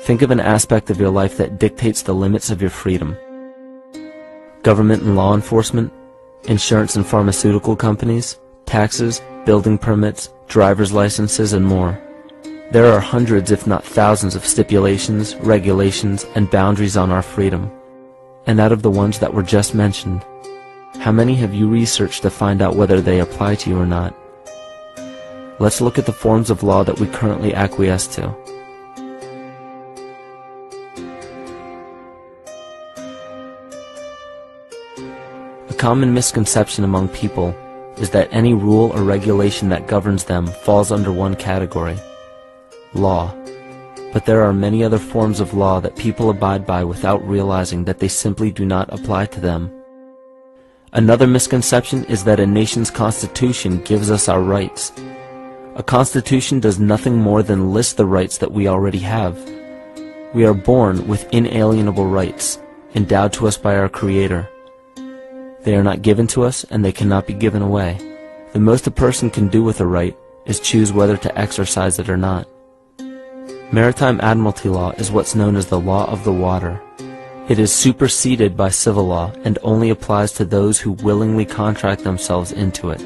Think of an aspect of your life that dictates the limits of your freedom. Government and law enforcement, insurance and pharmaceutical companies, taxes, building permits, driver's licenses, and more. There are hundreds if not thousands of stipulations, regulations, and boundaries on our freedom. And out of the ones that were just mentioned, how many have you researched to find out whether they apply to you or not? Let's look at the forms of law that we currently acquiesce to. A common misconception among people is that any rule or regulation that governs them falls under one category: law. But there are many other forms of law that people abide by without realizing that they simply do not apply to them. Another misconception is that a nation's constitution gives us our rights. A constitution does nothing more than list the rights that we already have. We are born with inalienable rights, endowed to us by our Creator. They are not given to us, and they cannot be given away. The most a person can do with a right is choose whether to exercise it or not. Maritime admiralty law is what's known as the law of the water. It is superseded by civil law and only applies to those who willingly contract themselves into it.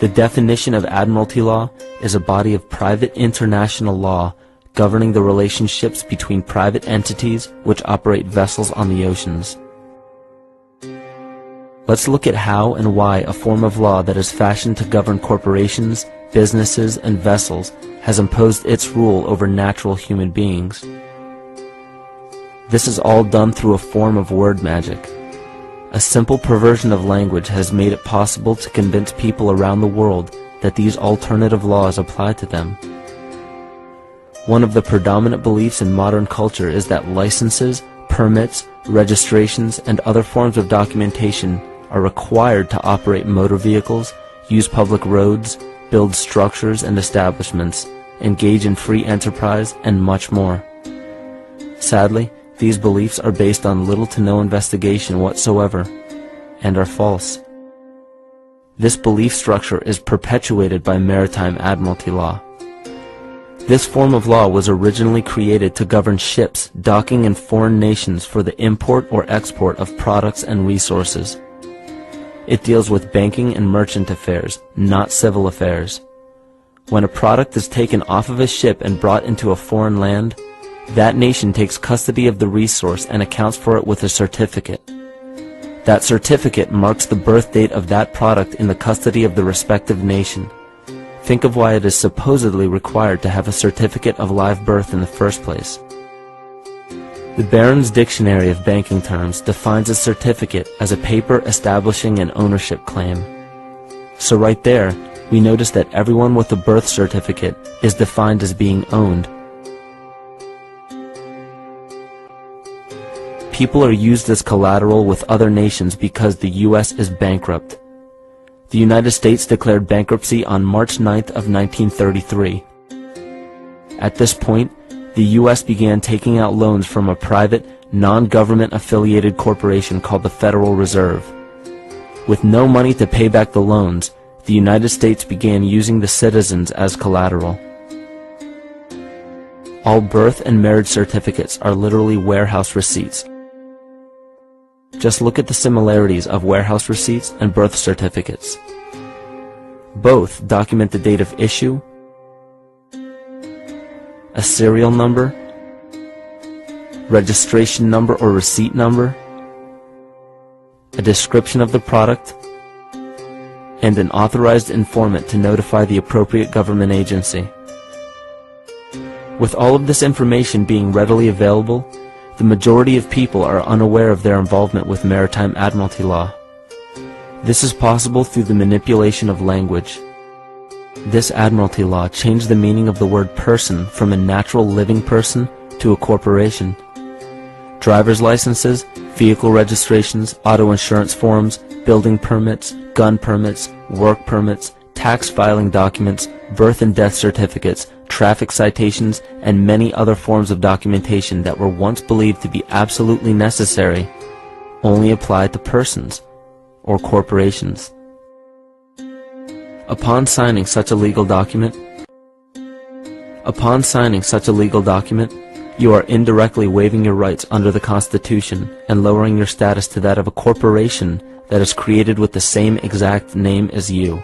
The definition of admiralty law is a body of private international law governing the relationships between private entities which operate vessels on the oceans. Let's look at how and why a form of law that is fashioned to govern corporations, businesses, and vessels has imposed its rule over natural human beings. This is all done through a form of word magic. A simple perversion of language has made it possible to convince people around the world that these alternative laws apply to them. One of the predominant beliefs in modern culture is that licenses, permits, registrations, and other forms of documentation are required to operate motor vehicles, use public roads, build structures and establishments, engage in free enterprise, and much more. Sadly, these beliefs are based on little to no investigation whatsoever, and are false. This belief structure is perpetuated by maritime admiralty law. This form of law was originally created to govern ships docking in foreign nations for the import or export of products and resources. It deals with banking and merchant affairs, not civil affairs. When a product is taken off of a ship and brought into a foreign land, that nation takes custody of the resource and accounts for it with a certificate. That certificate marks the birth date of that product in the custody of the respective nation. Think of why it is supposedly required to have a certificate of live birth in the first place. The Barron's Dictionary of Banking Terms defines a certificate as a paper establishing an ownership claim. So right there, we notice that everyone with a birth certificate is defined as being owned. People are used as collateral with other nations because the U.S. is bankrupt. The United States declared bankruptcy on March 9th of 1933. At this point, the U.S. began taking out loans from a private, non-government affiliated corporation called the Federal Reserve. With no money to pay back the loans, the United States began using the citizens as collateral. All birth and marriage certificates are literally warehouse receipts. Just look at the similarities of warehouse receipts and birth certificates. Both document the date of issue, a serial number, registration number or receipt number, a description of the product, and an authorized informant to notify the appropriate government agency. With all of this information being readily available, the majority of people are unaware of their involvement with maritime admiralty law. This is possible through the manipulation of language. This admiralty law changed the meaning of the word person from a natural living person to a corporation. Driver's licenses, vehicle registrations, auto insurance forms, building permits, gun permits, work permits, tax filing documents, birth and death certificates, traffic citations, and many other forms of documentation that were once believed to be absolutely necessary only apply to persons or corporations. Upon signing such a legal document, You are indirectly waiving your rights under the Constitution and lowering your status to that of a corporation that is created with the same exact name as you.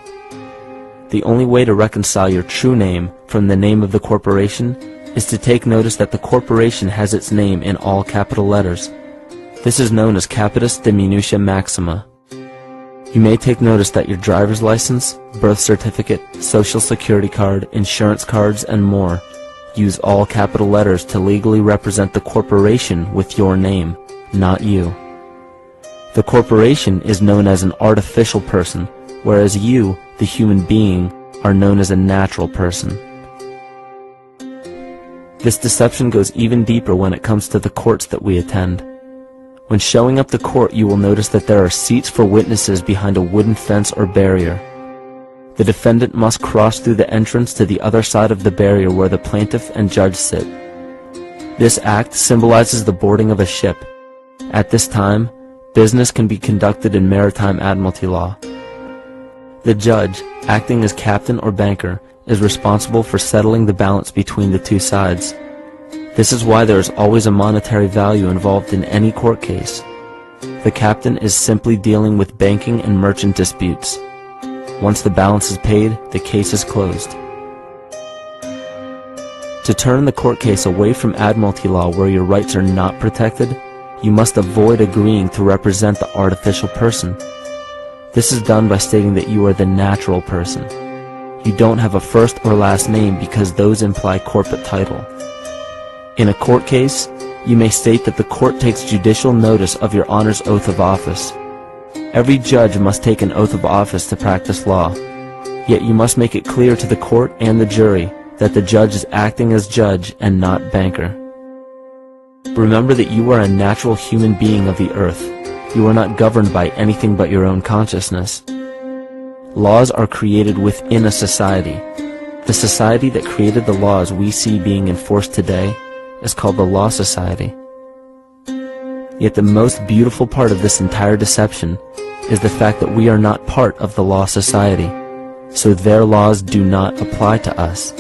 The only way to reconcile your true name from the name of the corporation is to take notice that the corporation has its name in all capital letters. This is known as capitis diminutia maxima. You may take notice that your driver's license, birth certificate, social security card, insurance cards, and more use all capital letters to legally represent the corporation with your name, not you. The corporation is known as an artificial person, whereas you, the human being, are known as a natural person. This deception goes even deeper when it comes to the courts that we attend. When showing up to court, you will notice that there are seats for witnesses behind a wooden fence or barrier. The defendant must cross through the entrance to the other side of the barrier where the plaintiff and judge sit. This act symbolizes the boarding of a ship. At this time, business can be conducted in maritime admiralty law. The judge, acting as captain or banker, is responsible for settling the balance between the two sides. This is why there is always a monetary value involved in any court case. The captain is simply dealing with banking and merchant disputes. Once the balance is paid, the case is closed. To turn the court case away from admiralty law where your rights are not protected, you must avoid agreeing to represent the artificial person. This is done by stating that you are the natural person. You don't have a first or last name because those imply corporate title. In a court case, you may state that the court takes judicial notice of your honor's oath of office. Every judge must take an oath of office to practice law, yet you must make it clear to the court and the jury that the judge is acting as judge and not banker. Remember that you are a natural human being of the earth. You are not governed by anything but your own consciousness. Laws are created within a society. The society that created the laws we see being enforced today is called the Law Society. Yet the most beautiful part of this entire deception is the fact that we are not part of the Law Society, so their laws do not apply to us.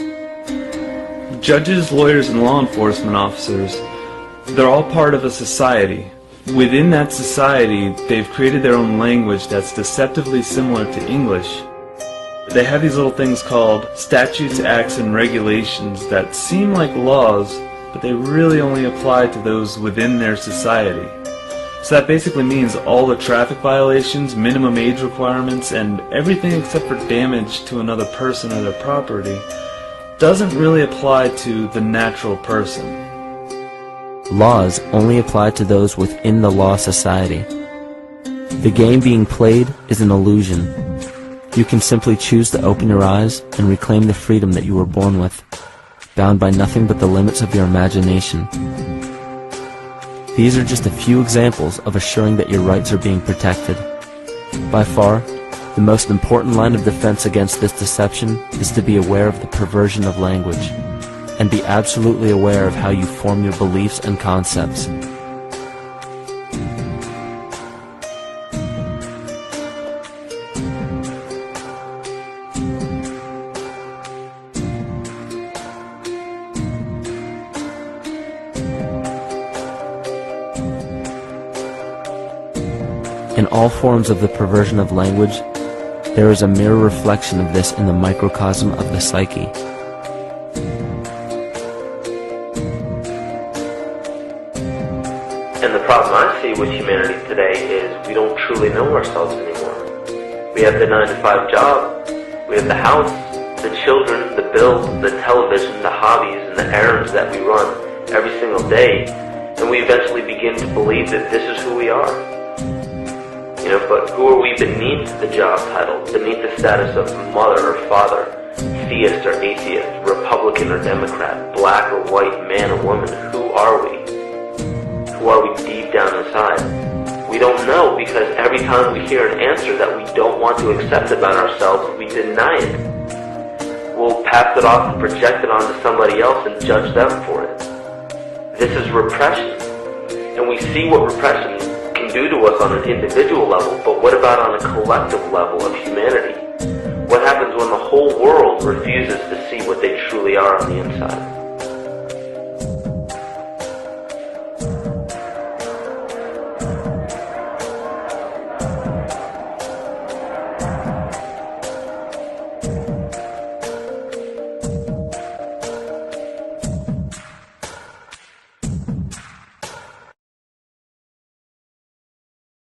Judges, lawyers, and law enforcement officers, they're all part of a society. Within that society, they've created their own language that's deceptively similar to English. They have these little things called statutes, acts, and regulations that seem like laws, but they really only apply to those within their society. So that basically means all the traffic violations, minimum age requirements, and everything except for damage to another person or their property doesn't really apply to the natural person. Laws only apply to those within the Law Society. The game being played is an illusion. You can simply choose to open your eyes and reclaim the freedom that you were born with, bound by nothing but the limits of your imagination. These are just a few examples of assuring that your rights are being protected. By far, the most important line of defense against this deception is to be aware of the perversion of language, and be absolutely aware of how you form your beliefs and concepts. In all forms of the perversion of language, there is a mirror reflection of this in the microcosm of the psyche. And the problem I see with humanity today is we don't truly know ourselves anymore. We have the 9-to-5 job, we have the house, the children, the bills, the television, the hobbies, and the errands that we run every single day, and we eventually begin to believe that this is who we are. But who are we beneath the job title, beneath the status of mother or father, theist or atheist, Republican or Democrat, black or white, man or woman? Who are we? Who are we deep down inside? We don't know, because every time we hear an answer that we don't want to accept about ourselves, we deny it. We'll pass it off and project it onto somebody else and judge them for it. This is repression. And we see what repression can do to us on an individual level, but what about on a collective level of humanity? What happens when the whole world refuses to see what they truly are on the inside?